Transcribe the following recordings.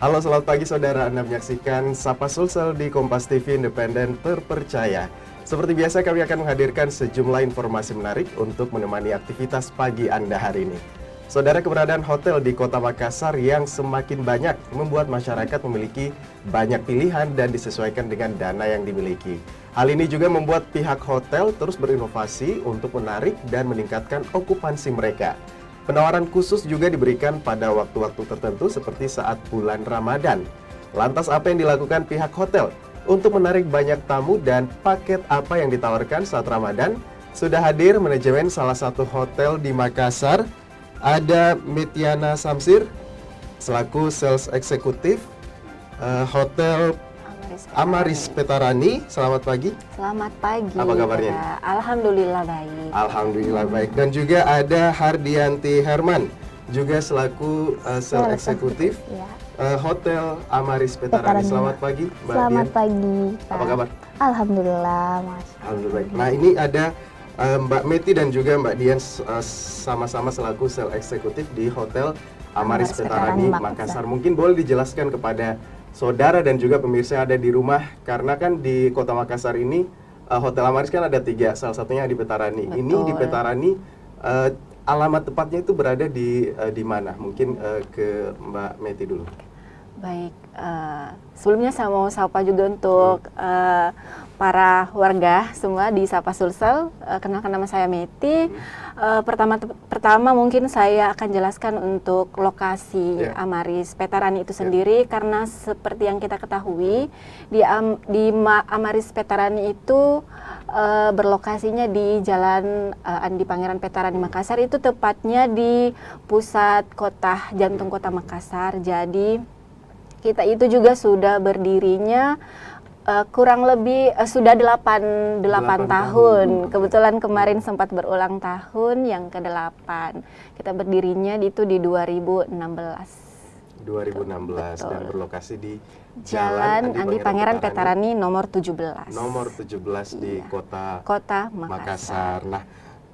Halo, selamat pagi saudara. Anda menyaksikan Sapa Sulsel di Kompas TV Independen Terpercaya. Seperti biasa kami akan menghadirkan sejumlah informasi menarik untuk menemani aktivitas pagi Anda hari ini. Saudara, keberadaan hotel di Kota Makassar yang semakin banyak membuat masyarakat memiliki banyak pilihan dan disesuaikan dengan dana yang dimiliki. Hal ini juga membuat pihak hotel terus berinovasi untuk menarik dan meningkatkan okupansi mereka. Penawaran khusus juga diberikan pada waktu-waktu tertentu seperti saat bulan Ramadan. Lantas apa yang dilakukan pihak hotel untuk menarik banyak tamu dan paket apa yang ditawarkan saat Ramadan? Sudah hadir manajemen salah satu hotel di Makassar. Ada Metiana Samsir selaku sales eksekutif Hotel Amaris Petarani. Selamat pagi. Selamat pagi. Apa kabarnya? Alhamdulillah baik. Alhamdulillah baik. Dan juga ada Hardianti Herman, juga selaku sales eksekutif Hotel Amaris Petarani. Selamat pagi, Mbak Selamat Dian. pagi, Pak. Apa kabar? Alhamdulillah, Mas. Alhamdulillah baik. Nah, ini ada Mbak Meti dan juga Mbak Dian sama-sama selaku sales eksekutif di Hotel Amaris Petarani Makassar. Mungkin boleh dijelaskan kepada saudara dan juga pemirsa yang ada di rumah, karena kan di Kota Makassar ini Hotel Amaris kan ada 3, salah satunya di Petarani. Betul. Ini di Petarani alamat tepatnya itu berada di mana? Mungkin ke Mbak Meti dulu. Baik, sebelumnya saya mau sapa juga untuk para warga semua di Sapa Sulsel. Kenalkan, nama saya Meti. Pertama mungkin saya akan jelaskan untuk lokasi Amaris Petarani itu sendiri, karena seperti yang kita ketahui di Amaris Petarani itu berlokasinya di Jalan Andi Pangeran Petarani Makassar, itu tepatnya di pusat kota, jantung kota Makassar. Jadi kita itu juga sudah berdirinya kurang lebih sudah 8 tahun. Kebetulan kemarin sempat berulang tahun yang ke-8. Kita berdirinya itu di 2016. 2016. Betul. Dan berlokasi di Jalan Andi Pangeran Petarani nomor 17. Nomor 17 di Kota Makassar.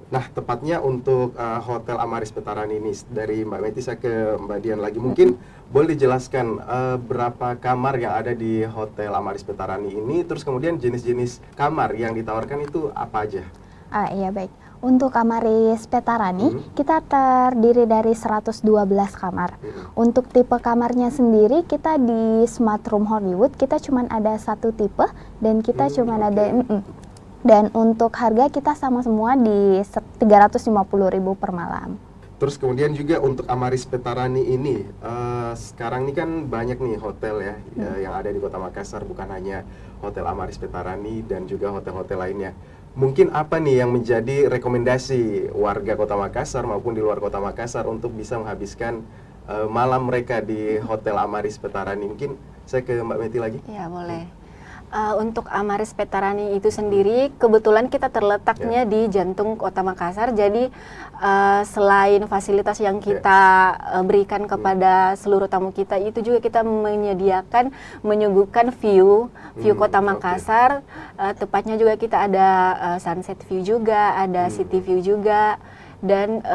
Nah, tepatnya untuk Hotel Amaris Petarani ini, dari Mbak Meti saya ke Mbak Dian lagi. Mungkin boleh dijelaskan berapa kamar yang ada di Hotel Amaris Petarani ini, terus kemudian jenis-jenis kamar yang ditawarkan itu apa aja? Iya, baik. Untuk Amaris Petarani, kita terdiri dari 112 kamar. Untuk tipe kamarnya sendiri, kita di Smart Room Hollywood, kita cuma ada satu tipe, dan kita cuma ada... Dan untuk harga kita sama semua di 350.000 per malam. Terus kemudian juga untuk Amaris Petarani ini, sekarang ini kan banyak nih hotel yang ada di Kota Makassar, bukan hanya Hotel Amaris Petarani dan juga hotel-hotel lainnya. Mungkin apa nih yang menjadi rekomendasi warga Kota Makassar maupun di luar Kota Makassar untuk bisa menghabiskan malam mereka di Hotel Amaris Petarani? Mungkin saya ke Mbak Meti lagi. Ya, boleh. Untuk Amaris Petarani itu sendiri, kebetulan kita terletaknya di jantung Kota Makassar. Jadi selain fasilitas yang kita berikan kepada seluruh tamu kita, itu juga kita menyuguhkan view Kota Makassar. Tepatnya juga kita ada sunset view juga, ada city view juga. Dan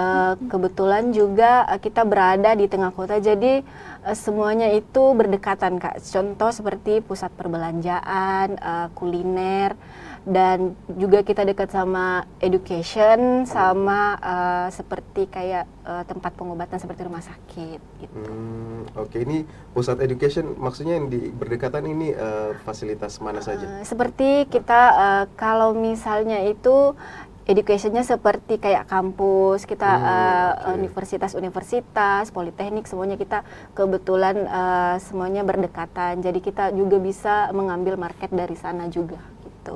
kebetulan juga kita berada di tengah kota, jadi semuanya itu berdekatan, Kak. Contoh seperti pusat perbelanjaan, kuliner, dan juga kita dekat sama education, sama seperti kayak tempat pengobatan seperti rumah sakit gitu. Oke, ini pusat education maksudnya yang berdekatan ini fasilitas mana saja? Seperti kita kalau misalnya itu educationnya seperti kayak kampus kita, universitas, politeknik, semuanya kita kebetulan semuanya berdekatan. Jadi kita juga bisa mengambil market dari sana juga gitu.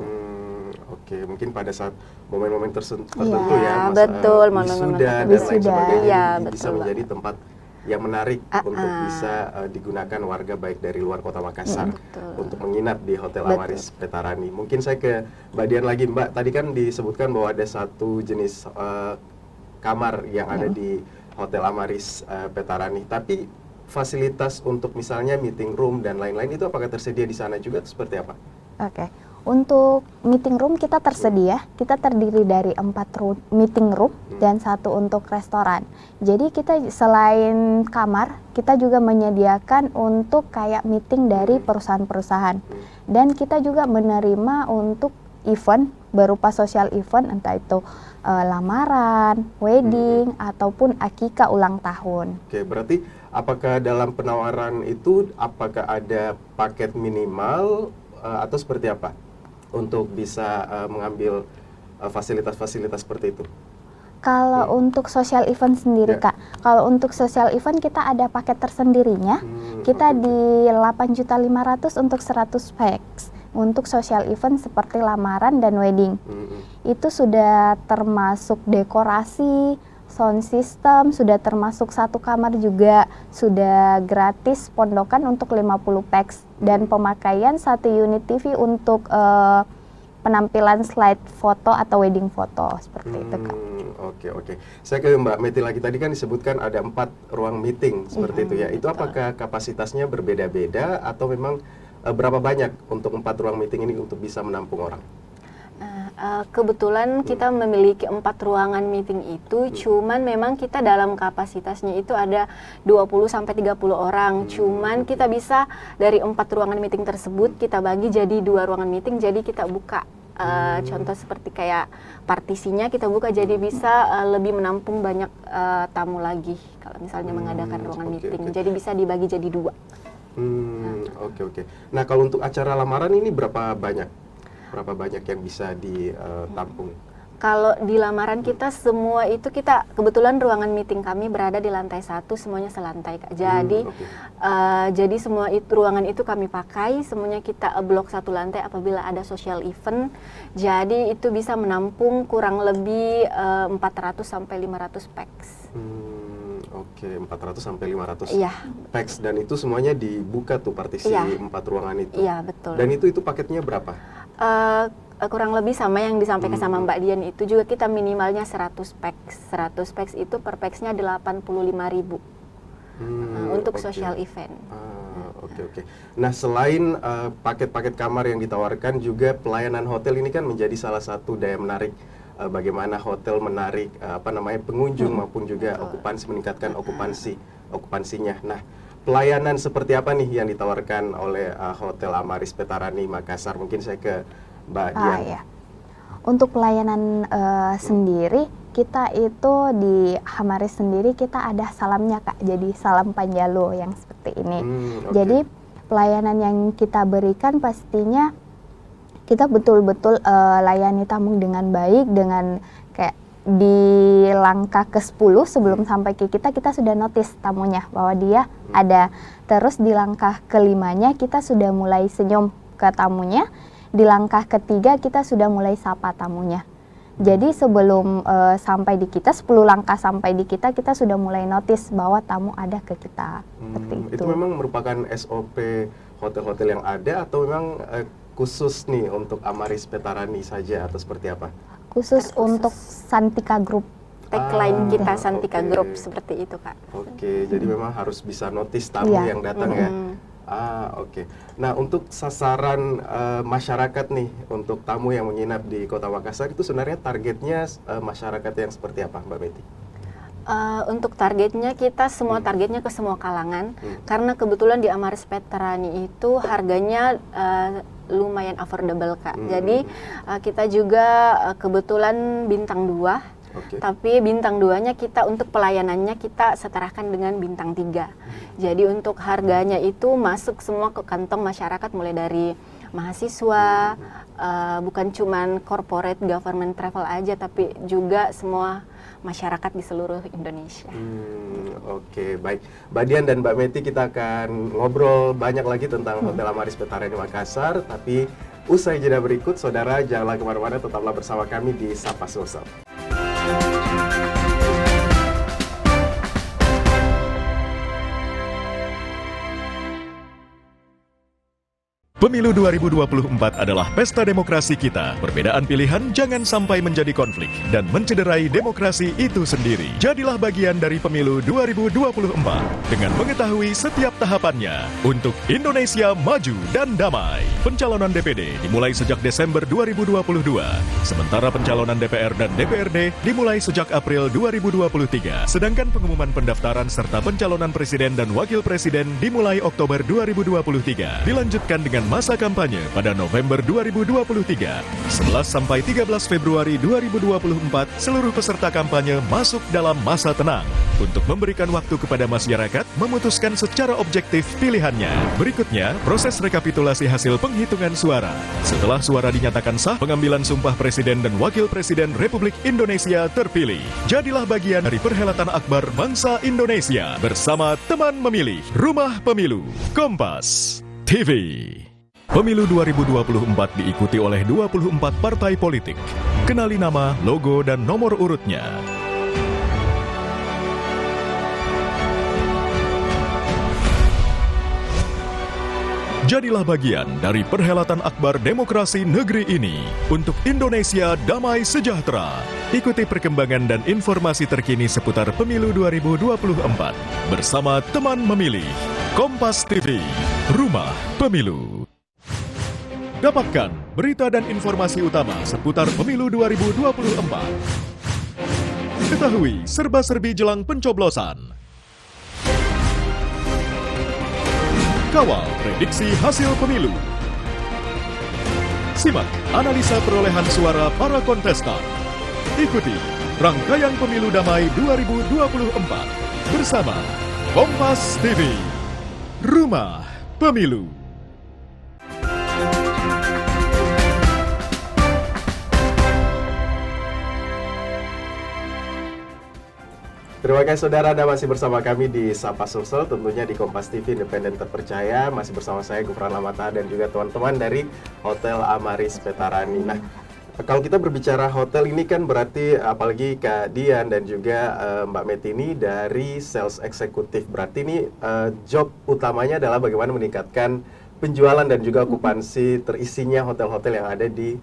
Oke, mungkin pada saat momen-momen tertentu betul, wisuda dan lain sebagainya, bisa betul menjadi tempat yang menarik untuk bisa digunakan warga baik dari luar Kota Makassar untuk menginap di Hotel Amaris Petarani. Mungkin saya ke Mbak Dian lagi. Mbak, tadi kan disebutkan bahwa ada satu jenis kamar yang ada di Hotel Amaris Petarani. Tapi fasilitas untuk misalnya meeting room dan lain-lain itu apakah tersedia di sana juga atau seperti apa? Oke. Untuk meeting room kita tersedia, kita terdiri dari 4 meeting room dan 1 untuk restoran. Jadi kita selain kamar, kita juga menyediakan untuk kayak meeting dari perusahaan-perusahaan. Dan kita juga menerima untuk event berupa social event, entah itu lamaran, wedding, ataupun akikah ulang tahun. Oke, berarti apakah dalam penawaran itu apakah ada paket minimal atau seperti apa untuk bisa mengambil fasilitas-fasilitas seperti itu? Kalau untuk social event sendiri, Kak, kalau untuk social event kita ada paket tersendirinya. Kita di 8.500.000 untuk 100 packs untuk social event seperti lamaran dan wedding. Itu sudah termasuk dekorasi, sound system, sudah termasuk 1 kamar juga, sudah gratis pondokan untuk 50 packs dan pemakaian 1 unit TV untuk penampilan slide foto atau wedding foto seperti itu, Kak. Oke. Saya ke Mbak Meti lagi, tadi kan disebutkan ada 4 ruang meeting seperti itu ya. Itu apakah kapasitasnya berbeda-beda atau memang berapa banyak untuk 4 ruang meeting ini untuk bisa menampung orang? Kebetulan kita memiliki 4 ruangan meeting itu, cuman memang kita dalam kapasitasnya itu ada 20-30 orang. Cuman kita bisa dari 4 ruangan meeting tersebut kita bagi jadi 2 ruangan meeting, jadi kita buka. Contoh seperti kayak partisinya kita buka jadi bisa lebih menampung banyak tamu lagi kalau misalnya mengadakan ruangan meeting. Jadi bisa dibagi jadi 2. Oke. Nah, kalau untuk acara lamaran ini berapa banyak? Berapa banyak yang bisa ditampung? Kalau di lamaran kita semua itu kita kebetulan ruangan meeting kami berada di lantai 1, semuanya selantai, Kak. Jadi jadi semua ruangan itu kami pakai, semuanya kita blok 1 lantai apabila ada social event. Jadi itu bisa menampung kurang lebih 400 sampai 500 packs. Oke, 400 sampai 500 Iya. packs, dan itu semuanya dibuka tuh partisi 4 ruangan itu. Iya, betul. Dan itu paketnya berapa? Kurang lebih sama yang disampaikan sama Mbak Dian itu juga kita minimalnya 100 packs. 100 packs itu per packsnya 85.000 untuk social event. Oke. Nah, selain paket-paket kamar yang ditawarkan, juga pelayanan hotel ini kan menjadi salah satu daya menarik bagaimana hotel menarik pengunjung maupun juga okupansi, meningkatkan okupansinya. Nah, pelayanan seperti apa nih yang ditawarkan oleh Hotel Amaris Petarani Makassar? Mungkin saya ke Mbak Dian. Ya. Untuk pelayanan sendiri, kita itu di Amaris sendiri kita ada salamnya, Kak. Jadi salam panjalo yang seperti ini. Jadi pelayanan yang kita berikan pastinya kita betul-betul layani tamu dengan baik, dengan kayak di langkah ke-10 sebelum sampai ke kita sudah notice tamunya bahwa dia ada. Terus di langkah ke-5-nya kita sudah mulai senyum ke tamunya. Di langkah ke-3 kita sudah mulai sapa tamunya. Jadi sebelum sampai di kita, 10 langkah sampai di kita sudah mulai notice bahwa tamu ada ke kita. Seperti itu. Itu memang merupakan SOP hotel-hotel yang ada atau memang khusus nih untuk Amaris Petarani saja atau seperti apa? Khusus untuk Santika Group. Tagline kita Santika Group seperti itu, Kak. Oke, jadi memang harus bisa notice tamu yang datang ya. Oke. Nah, untuk sasaran masyarakat nih, untuk tamu yang menginap di Kota Makassar itu sebenarnya targetnya masyarakat yang seperti apa, Mbak Betty? Untuk targetnya kita semua targetnya ke semua kalangan, karena kebetulan di Amaris Petarani itu harganya lumayan affordable, Kak. Jadi kita juga kebetulan bintang 2. Tapi bintang 2-nya kita untuk pelayanannya kita setarakan dengan bintang 3. Jadi untuk harganya itu masuk semua ke kantong masyarakat, mulai dari mahasiswa, bukan cuman corporate government travel aja, tapi juga semua masyarakat di seluruh Indonesia. Oke, baik. Mbak Dian dan Mbak Meti, kita akan ngobrol banyak lagi tentang Hotel Amaris Petarani Makassar, tapi usai jeda berikut, saudara janganlah kemana-mana, tetaplah bersama kami di Sapa Sulsel. Pemilu 2024 adalah pesta demokrasi kita. Perbedaan pilihan jangan sampai menjadi konflik dan mencederai demokrasi itu sendiri. Jadilah bagian dari Pemilu 2024 dengan mengetahui setiap tahapannya untuk Indonesia maju dan damai. Pencalonan DPD dimulai sejak Desember 2022, sementara pencalonan DPR dan DPRD dimulai sejak April 2023. Sedangkan pengumuman pendaftaran serta pencalonan presiden dan wakil presiden dimulai Oktober 2023. Dilanjutkan dengan masa kampanye pada November 2023. 11 sampai 13 Februari 2024, seluruh peserta kampanye masuk dalam masa tenang untuk memberikan waktu kepada masyarakat memutuskan secara objektif pilihannya. Berikutnya, proses rekapitulasi hasil penghitungan suara. Setelah suara dinyatakan sah, pengambilan sumpah Presiden dan Wakil Presiden Republik Indonesia terpilih. Jadilah bagian dari perhelatan akbar bangsa Indonesia bersama teman memilih Rumah Pemilu Kompas TV. Pemilu 2024 diikuti oleh 24 partai politik. Kenali nama, logo, dan nomor urutnya. Jadilah bagian dari perhelatan akbar demokrasi negeri ini untuk Indonesia damai sejahtera. Ikuti perkembangan dan informasi terkini seputar Pemilu 2024 bersama teman memilih Kompas TV, Rumah Pemilu. Dapatkan berita dan informasi utama seputar Pemilu 2024. Ketahui serba-serbi jelang pencoblosan. Kawal prediksi hasil pemilu. Simak analisa perolehan suara para kontestan. Ikuti rangkaian Pemilu Damai 2024 bersama Kompas TV, Rumah Pemilu. Terima kasih saudara, Anda masih bersama kami di Sapa Sulsel, tentunya di Kompas TV Independen Terpercaya. Masih bersama saya Gufran Lamata dan juga teman-teman dari Hotel Amaris Petarani. Nah, kalau kita berbicara hotel ini kan berarti apalagi Kak Dian dan juga Mbak Meti ini dari sales eksekutif. Berarti ini job utamanya adalah bagaimana meningkatkan penjualan dan juga okupansi terisinya hotel-hotel yang ada di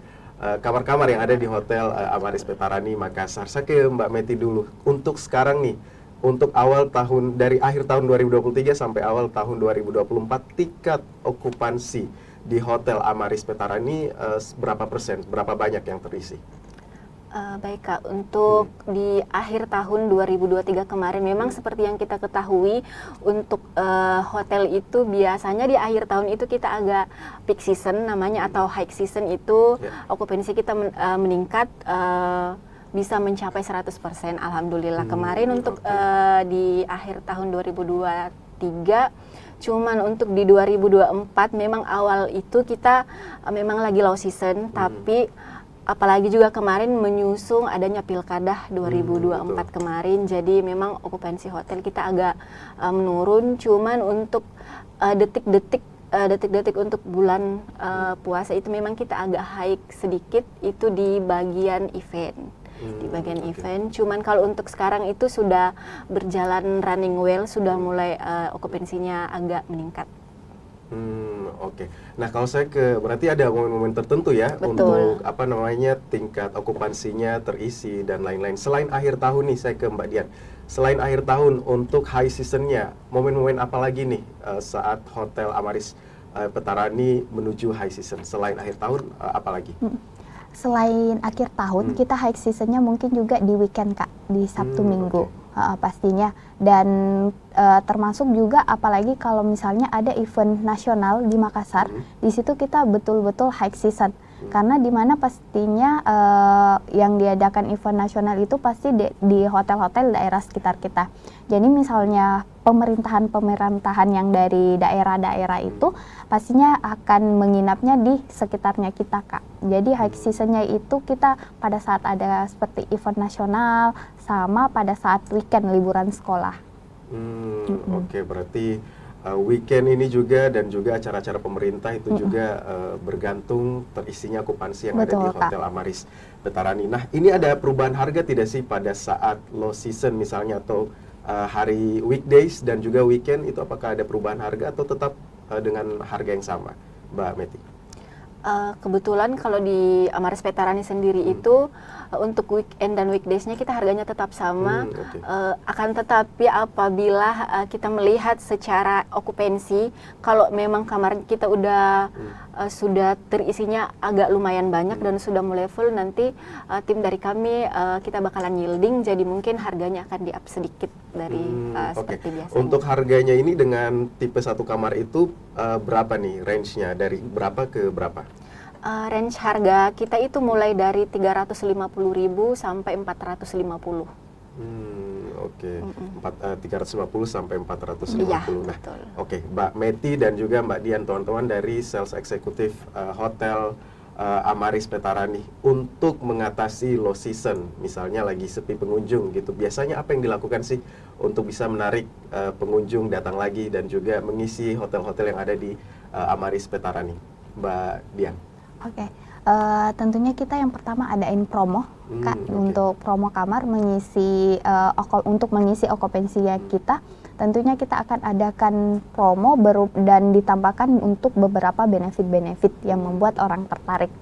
kamar-kamar yang ada di Hotel Amaris Petarani Makassar. Saya ke Mbak Meti dulu. Untuk sekarang nih, untuk awal tahun, dari akhir tahun 2023 sampai awal tahun 2024, tingkat okupansi di Hotel Amaris Petarani berapa persen, berapa banyak yang terisi? Baik Kak, untuk di akhir tahun 2023 kemarin memang seperti yang kita ketahui untuk hotel itu biasanya di akhir tahun itu kita agak peak season namanya atau high season itu okupansi kita meningkat bisa mencapai 100%. Alhamdulillah kemarin untuk di akhir tahun 2023 cuman untuk di 2024 memang awal itu kita memang lagi low season tapi apalagi juga kemarin menyusung adanya pilkada 2024 kemarin, jadi memang okupansi hotel kita agak menurun. Cuman untuk detik-detik untuk bulan puasa itu memang kita agak high sedikit itu di bagian event. Di bagian event, cuman kalau untuk sekarang itu sudah berjalan running well, sudah mulai okupansinya agak meningkat. Oke. Nah, kalau saya berarti ada momen-momen tertentu ya. Betul. Untuk tingkat okupansinya terisi dan lain-lain. Selain akhir tahun nih, saya ke Mbak Dian. Selain akhir tahun untuk high seasonnya, momen-momen apa lagi nih saat Hotel Amaris Petarani menuju high season? Selain akhir tahun, apa lagi? Selain akhir tahun, kita high seasonnya mungkin juga di weekend Kak, di Sabtu Minggu. Pastinya, dan termasuk juga apalagi kalau misalnya ada event nasional di Makassar, di situ kita betul-betul high season karena di mana pastinya yang diadakan event nasional itu pasti di hotel-hotel daerah sekitar kita. Jadi misalnya pemerintahan yang dari daerah-daerah itu pastinya akan menginapnya di sekitarnya kita Kak. Jadi high seasonnya itu kita pada saat ada seperti event nasional sama pada saat weekend liburan sekolah. Oke, berarti weekend ini juga dan juga acara-acara pemerintah itu juga bergantung terisinya okupansi yang Betul, ada di Hotel Amaris Petarani. Nah, ini ada perubahan harga tidak sih pada saat low season misalnya atau hari weekdays dan juga weekend itu apakah ada perubahan harga atau tetap dengan harga yang sama? Mbak Meti? Kebetulan kalau di Amaris Petarani sendiri itu untuk weekend dan weekdays-nya kita harganya tetap sama. Oke. Akan tetapi apabila kita melihat secara okupansi, kalau memang kamar kita udah sudah terisinya agak lumayan banyak dan sudah mulai full, nanti tim dari kami kita bakalan yielding, jadi mungkin harganya akan di-up sedikit dari Oke. seperti biasanya. Untuk harganya ini dengan tipe 1 kamar itu berapa nih range-nya? Dari berapa ke berapa? Range harga kita itu mulai dari 350.000 sampai 450. Oke. 350 sampai 450. Iya, Nah, betul. oke, Mbak Meti dan juga Mbak Dian, teman-teman dari sales eksekutif hotel Amaris Petarani, untuk mengatasi low season, misalnya lagi sepi pengunjung gitu, biasanya apa yang dilakukan sih untuk bisa menarik pengunjung datang lagi dan juga mengisi hotel-hotel yang ada di Amaris Petarani, Mbak Dian? Oke, tentunya kita yang pertama adain promo, Kak, Oke. untuk promo kamar untuk mengisi okupansinya kita. Tentunya kita akan adakan promo dan ditambahkan untuk beberapa benefit-benefit yang membuat orang tertarik.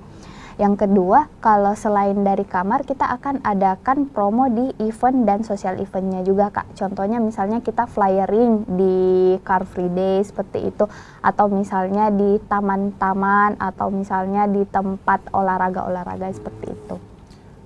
Yang kedua, kalau selain dari kamar, kita akan adakan promo di event dan social eventnya juga, Kak. Contohnya misalnya kita flyering di Car Free Day seperti itu, atau misalnya di taman-taman, atau misalnya di tempat olahraga-olahraga seperti itu.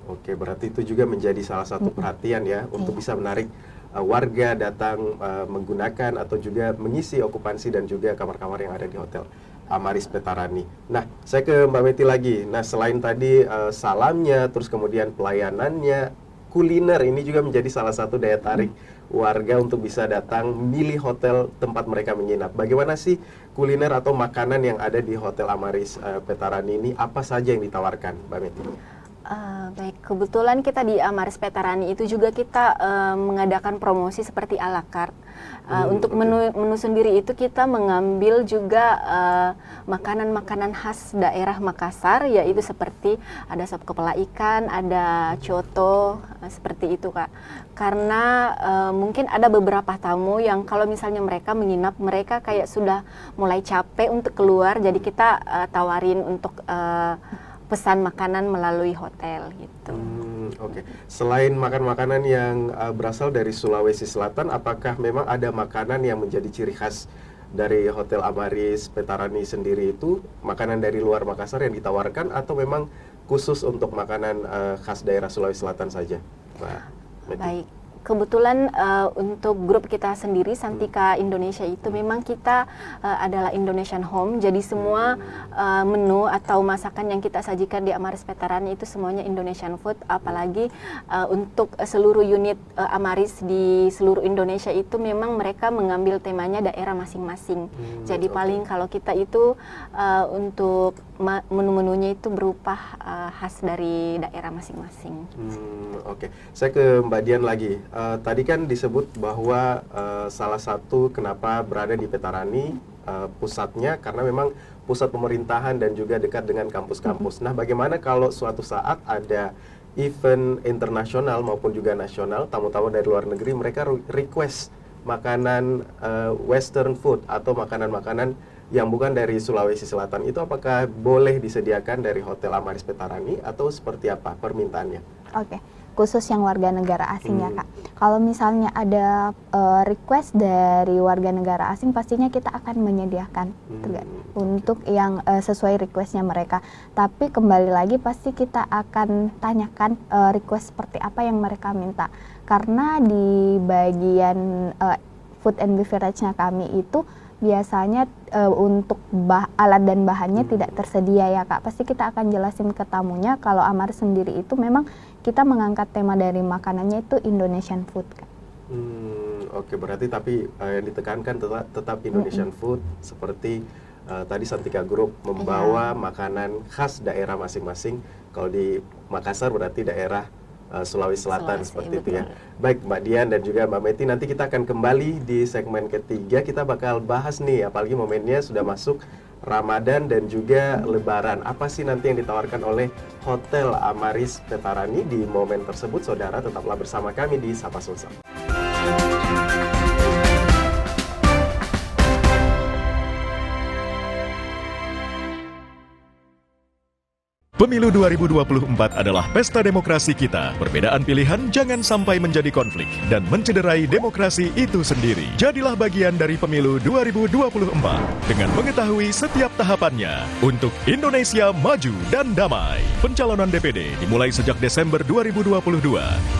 Oke, berarti itu juga menjadi salah satu perhatian ya untuk Iya. bisa menarik warga datang menggunakan atau juga mengisi okupansi dan juga kamar-kamar yang ada di hotel Amaris Petarani. Nah, saya ke Mbak Meti lagi. Nah, selain tadi salamnya, terus kemudian pelayanannya, kuliner ini juga menjadi salah satu daya tarik warga untuk bisa datang milih hotel tempat mereka menginap. Bagaimana sih kuliner atau makanan yang ada di Hotel Amaris Petarani ini? Apa saja yang ditawarkan, Mbak Meti? Baik, kebetulan kita di Amaris Petarani itu juga kita mengadakan promosi seperti à la carte. Untuk menu sendiri itu kita mengambil juga makanan-makanan khas daerah Makassar, yaitu seperti ada sop kepala ikan, ada coto, seperti itu, Kak. Karena mungkin ada beberapa tamu yang kalau misalnya mereka menginap, mereka kayak sudah mulai capek untuk keluar, jadi kita tawarin untuk pesan makanan melalui hotel gitu. Oke. Selain makan makanan yang berasal dari Sulawesi Selatan, apakah memang ada makanan yang menjadi ciri khas dari Hotel Amaris Petarani sendiri itu, makanan dari luar Makassar yang ditawarkan, atau memang khusus untuk makanan khas daerah Sulawesi Selatan saja, Mbak Meti? Baik. Kebetulan untuk grup kita sendiri Santika Indonesia itu memang kita adalah Indonesian Home, jadi semua menu atau masakan yang kita sajikan di Amaris Petarani itu semuanya Indonesian food, apalagi untuk seluruh unit Amaris di seluruh Indonesia itu memang mereka mengambil temanya daerah masing-masing. Jadi paling kalau kita itu untuk menu-menunya itu berupa khas dari daerah masing-masing. Oke. Saya ke Mbak Dian lagi. Tadi kan disebut bahwa salah satu kenapa berada di Petarani pusatnya karena memang pusat pemerintahan dan juga dekat dengan kampus-kampus. Nah, bagaimana kalau suatu saat ada event internasional maupun juga nasional, tamu-tamu dari luar negeri mereka request makanan Western food atau makanan-makanan yang bukan dari Sulawesi Selatan, itu apakah boleh disediakan dari Hotel Amaris Petarani atau seperti apa permintaannya? Oke, khusus yang warga negara asing ya, Kak. Kalau misalnya ada request dari warga negara asing, pastinya kita akan menyediakan untuk yang sesuai requestnya mereka. Tapi kembali lagi pasti kita akan tanyakan request seperti apa yang mereka minta. Karena di bagian food and beverage-nya kami itu biasanya untuk alat dan bahannya tidak tersedia ya, Kak. Pasti kita akan jelasin ke tamunya kalau Amaris sendiri itu memang kita mengangkat tema dari makanannya itu Indonesian food, Kak. Oke, berarti tapi yang ditekankan tetap Indonesian food, seperti tadi Santika Group membawa makanan khas daerah masing-masing. Kalau di Makassar berarti daerah Sulawesi Selatan, seperti itu ya. Baik, Mbak Dian dan juga Mbak Meti, nanti kita akan kembali di segmen ketiga. Kita bakal bahas nih, apalagi momennya sudah masuk Ramadan dan juga Lebaran. Apa sih nanti yang ditawarkan oleh Hotel Amaris Petarani di momen tersebut? Saudara, tetaplah bersama kami di Sapa Sulsel. Pemilu 2024 adalah pesta demokrasi kita. Perbedaan pilihan jangan sampai menjadi konflik dan mencederai demokrasi itu sendiri. Jadilah bagian dari Pemilu 2024 dengan mengetahui setiap tahapannya untuk Indonesia maju dan damai. Pencalonan DPD dimulai sejak Desember 2022,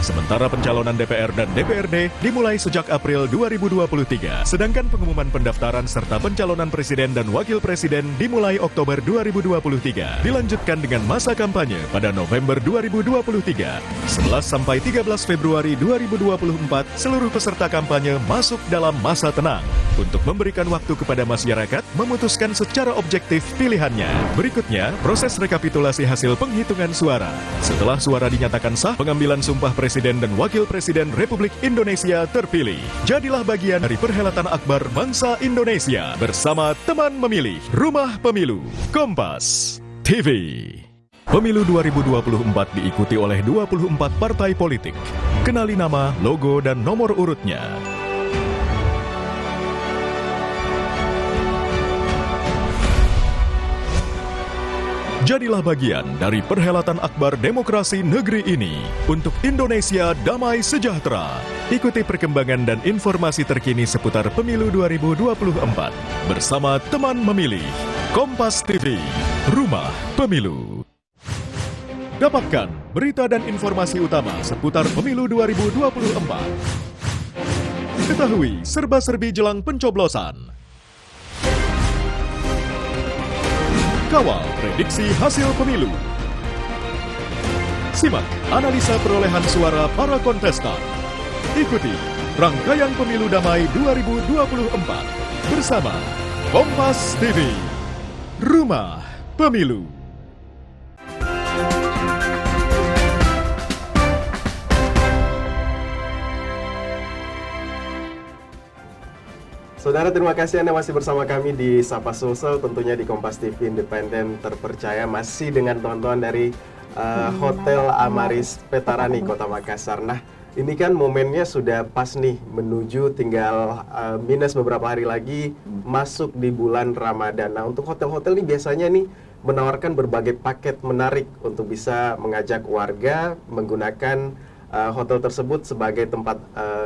sementara pencalonan DPR dan DPRD dimulai sejak April 2023. Sedangkan pengumuman pendaftaran serta pencalonan presiden dan wakil presiden dimulai Oktober 2023. Dilanjutkan dengan masa kampanye pada November 2023. 11 sampai 13 Februari 2024, seluruh peserta kampanye masuk dalam masa tenang untuk memberikan waktu kepada masyarakat memutuskan secara objektif pilihannya. Berikutnya, proses rekapitulasi hasil penghitungan suara. Setelah suara dinyatakan sah, pengambilan sumpah Presiden dan Wakil Presiden Republik Indonesia terpilih. Jadilah bagian dari perhelatan akbar bangsa Indonesia bersama teman memilih Rumah Pemilu Kompas TV. Pemilu 2024 diikuti oleh 24 partai politik. Kenali nama, logo, dan nomor urutnya. Jadilah bagian dari perhelatan akbar demokrasi negeri ini untuk Indonesia damai sejahtera. Ikuti perkembangan dan informasi terkini seputar Pemilu 2024 bersama teman memilih Kompas TV, Rumah Pemilu. Dapatkan berita dan informasi utama seputar Pemilu 2024. Ketahui serba-serbi jelang pencoblosan. Kawal prediksi hasil pemilu. Simak analisa perolehan suara para kontestan. Ikuti rangkaian Pemilu Damai 2024 bersama Kompas TV, Rumah Pemilu. Saudara, terima kasih Anda masih bersama kami di Sapa Sulsel, tentunya di Kompas TV Independen Terpercaya, masih dengan teman-teman dari Hotel Amaris Petarani, Kota Makassar. Nah, ini kan momennya sudah pas nih, menuju tinggal minus beberapa hari lagi masuk di bulan Ramadan. Nah, untuk hotel-hotel ini biasanya nih menawarkan berbagai paket menarik untuk bisa mengajak warga menggunakan hotel tersebut sebagai tempat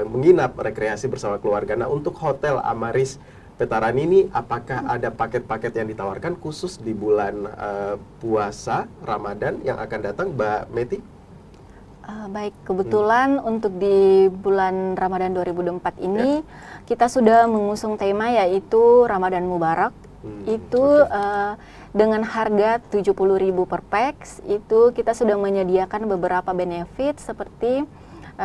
menginap rekreasi bersama keluarga. Nah, untuk Hotel Amaris Petarani ini, apakah ada paket-paket yang ditawarkan khusus di bulan puasa Ramadan yang akan datang, Mbak Meti? Baik, kebetulan untuk di bulan Ramadan 2024 ini kita sudah mengusung tema yaitu Ramadan Mubarak. Itu dengan harga 70.000 per pax, itu kita sudah menyediakan beberapa benefit seperti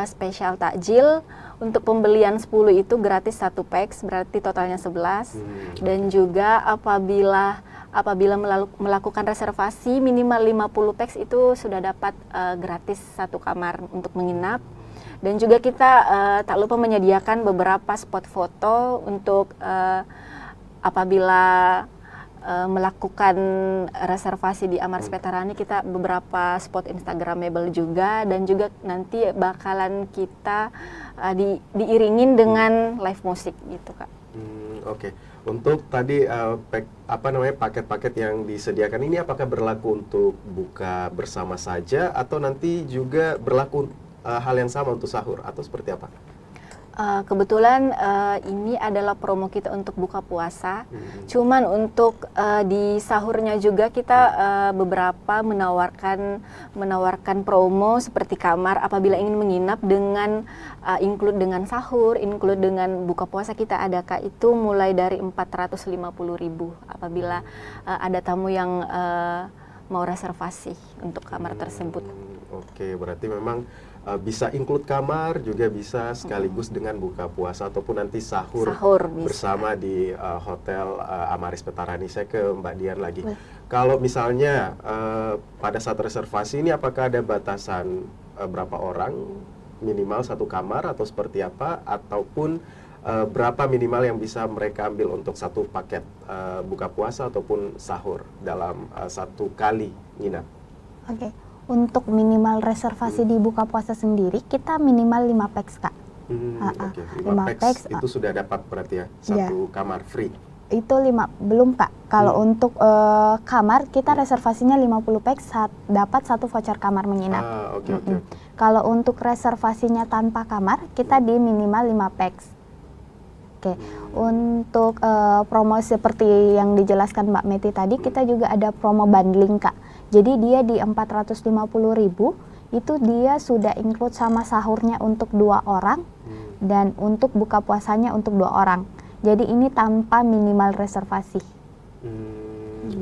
spesial takjil. Untuk pembelian 10 itu gratis 1 pax, berarti totalnya 11. Dan juga apabila melakukan reservasi minimal 50 pax itu sudah dapat gratis 1 kamar untuk menginap. Dan juga kita tak lupa menyediakan beberapa spot foto untuk apabila melakukan reservasi di Amaris Petarani, kita beberapa spot instagramable juga, dan juga nanti bakalan kita diiringin dengan live musik gitu, Kak. Oke. Untuk tadi paket-paket yang disediakan ini apakah berlaku untuk buka bersama saja atau nanti juga berlaku hal yang sama untuk sahur atau seperti apa? Kebetulan ini adalah promo kita untuk buka puasa. Cuman untuk di sahurnya juga kita beberapa menawarkan promo seperti kamar apabila ingin menginap dengan include dengan sahur, include dengan buka puasa, kita ada Kak, itu mulai dari 450.000 apabila ada tamu yang mau reservasi untuk kamar tersebut. Oke, berarti memang bisa include kamar, juga bisa sekaligus dengan buka puasa ataupun nanti sahur bersama di Hotel Amaris Petarani. Saya ke Mbak Dian lagi. Kalau misalnya pada saat reservasi ini apakah ada batasan berapa orang, minimal 1 kamar atau seperti apa, ataupun berapa minimal yang bisa mereka ambil untuk 1 paket buka puasa ataupun sahur dalam 1 kali nginap? Oke. Untuk minimal reservasi di buka puasa sendiri, kita minimal 5 pax, Kak. Oke, 5 pax itu sudah dapat berarti ya, 1 kamar free. Itu belum Kak. Kalau untuk kamar kita reservasinya 50 pax dapat 1 voucher kamar menginap. Oke. Kalau untuk reservasinya tanpa kamar kita di minimal 5 pax. Oke. Untuk promo seperti yang dijelaskan Mbak Meti tadi, kita juga ada promo bundling Kak. Jadi dia di 450.000 itu dia sudah include sama sahurnya untuk 2 orang dan untuk buka puasanya untuk 2 orang. Jadi ini tanpa minimal reservasi.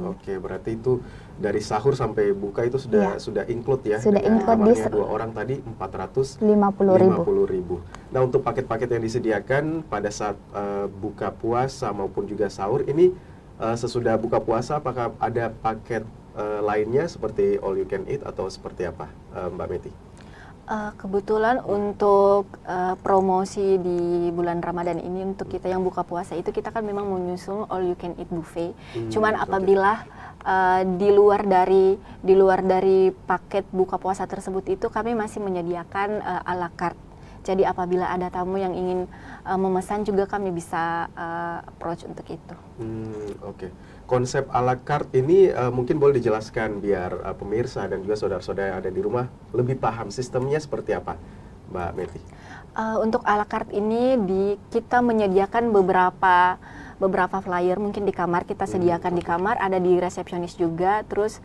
Oke, berarti itu dari sahur sampai buka itu sudah include ya. Sudah dengan include di kamarnya 2 orang tadi 50.000. Nah, untuk paket-paket yang disediakan pada saat buka puasa maupun juga sahur ini sesudah buka puasa apakah ada paket lainnya seperti all you can eat atau seperti apa, Mbak Meti? Kebetulan untuk promosi di bulan Ramadan ini untuk kita yang buka puasa itu kita kan memang menyusun all you can eat buffet. Cuman apabila di luar dari paket buka puasa tersebut itu kami masih menyediakan a la carte. Jadi apabila ada tamu yang ingin memesan juga kami bisa approach untuk itu. Oke. Konsep a la carte ini mungkin boleh dijelaskan biar pemirsa dan juga saudara-saudara yang ada di rumah lebih paham sistemnya seperti apa, Mbak Meti? Untuk a la carte ini kita menyediakan beberapa flyer mungkin di kamar kita sediakan di kamar, ada di resepsionis juga, terus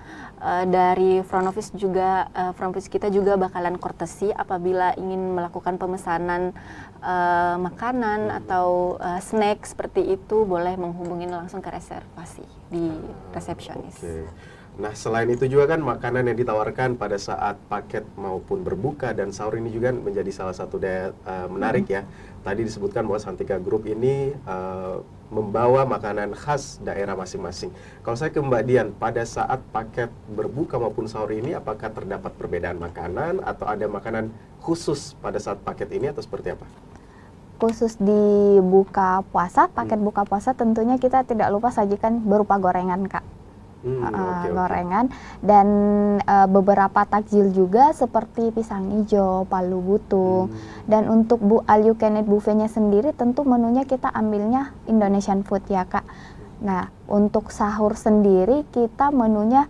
dari front office juga front office kita juga bakalan courtesy apabila ingin melakukan pemesanan makanan atau snack seperti itu boleh menghubungi langsung ke reservasi di resepsionis. Oke. Nah, selain itu juga kan makanan yang ditawarkan pada saat paket maupun berbuka dan sahur ini juga menjadi salah satu daya menarik ya. Tadi disebutkan bahwa Santika Group ini membawa makanan khas daerah masing-masing. Kalau saya ke Mbak Dian, pada saat paket berbuka maupun sahur ini apakah terdapat perbedaan makanan atau ada makanan khusus pada saat paket ini atau seperti apa? Khusus di buka puasa, paket buka puasa tentunya kita tidak lupa sajikan berupa gorengan Kak. Gorengan dan beberapa takjil juga seperti pisang hijau, palu butung. Dan untuk all you can eat buffetnya sendiri tentu menunya kita ambilnya Indonesian food ya Kak. Nah, untuk sahur sendiri kita menunya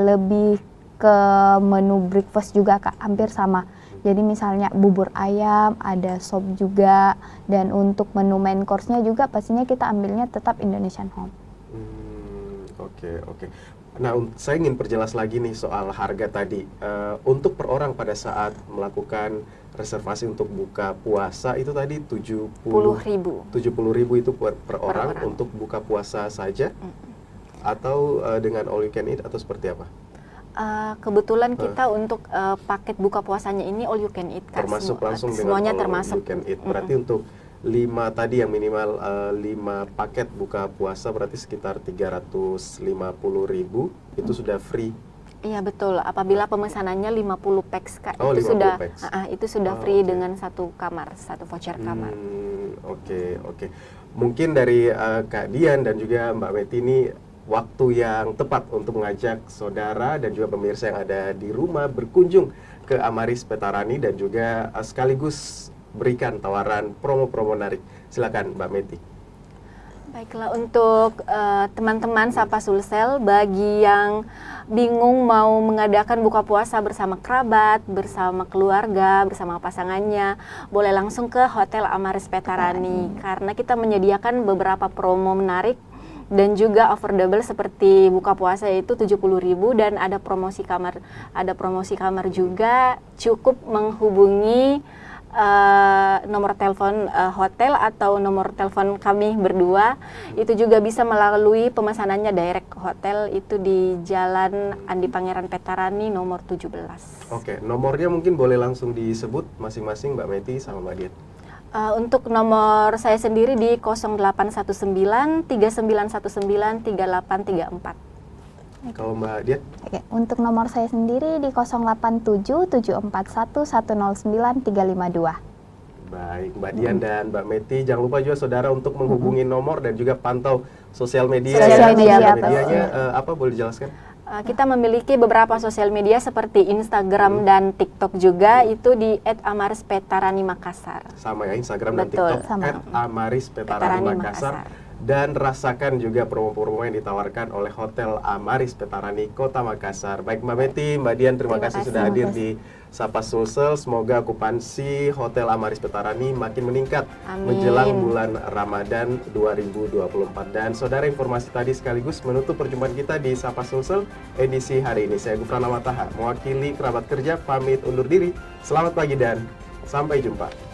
lebih ke menu breakfast juga Kak, hampir sama. Jadi misalnya bubur ayam, ada sop juga, dan untuk menu main course-nya juga pastinya kita ambilnya tetap Indonesian Home. Oke. Nah, saya ingin perjelas lagi nih soal harga tadi. Untuk per orang pada saat melakukan reservasi untuk buka puasa itu tadi 70.000 itu per orang untuk buka puasa saja? Atau dengan all you can eat atau seperti apa? Kebetulan kita untuk paket buka puasanya ini all you can eat Kak, termasuk langsung dengan semuanya all termasuk you can eat. Berarti untuk 5 tadi yang minimal 5 paket buka puasa berarti sekitar 350.000 itu sudah free. Iya betul. Apabila pemesanannya 50 pax Kak, Oh, itu 50 sudah pax. Itu sudah free Oke. dengan satu voucher kamar. Oke. Mungkin dari Kak Dian dan juga Mbak Meti ini waktu yang tepat untuk mengajak saudara dan juga pemirsa yang ada di rumah berkunjung ke Amaris Petarani dan juga sekaligus berikan tawaran promo-promo menarik. Silakan Mbak Meti. Baiklah, untuk teman-teman Sapa Sulsel, bagi yang bingung mau mengadakan buka puasa bersama kerabat, bersama keluarga, bersama pasangannya, boleh langsung ke Hotel Amaris Petarani karena kita menyediakan beberapa promo menarik dan juga affordable seperti buka puasa itu 70.000 dan ada promosi kamar juga. Cukup menghubungi nomor telepon hotel atau nomor telepon kami berdua. Itu juga bisa melalui pemesanannya direct hotel itu di Jalan Andi Pangeran Petarani nomor 17. Oke, nomornya mungkin boleh langsung disebut masing-masing Mbak Meti sama Mbak Dian. Untuk nomor saya sendiri di 0819 3919 3834. Kalau Mbak Dian? Oke, untuk nomor saya sendiri di 087 741 109 352. Baik, Mbak Dian dan Mbak Meti, jangan lupa juga saudara untuk menghubungi nomor dan juga pantau sosial media. Sosial media, medianya apa boleh dijelaskan? Kita memiliki beberapa sosial media seperti Instagram dan TikTok juga, itu di @amarispetarani Makassar. Sama ya, Instagram dan Betul, TikTok sama. @amarispetarani Makassar. dan rasakan juga promo-promo yang ditawarkan oleh Hotel Amaris Petarani Kota Makassar. Baik Mbak Meti, Mbak Dian, terima kasih sudah hadir di Sapa Sulsel. Semoga okupansi Hotel Amaris Petarani makin meningkat menjelang bulan Ramadan 2024. Dan saudara, informasi tadi sekaligus menutup perjumpaan kita di Sapa Sulsel edisi hari ini. Saya Gufran Amataha, mewakili kerabat kerja, pamit undur diri. Selamat pagi dan sampai jumpa.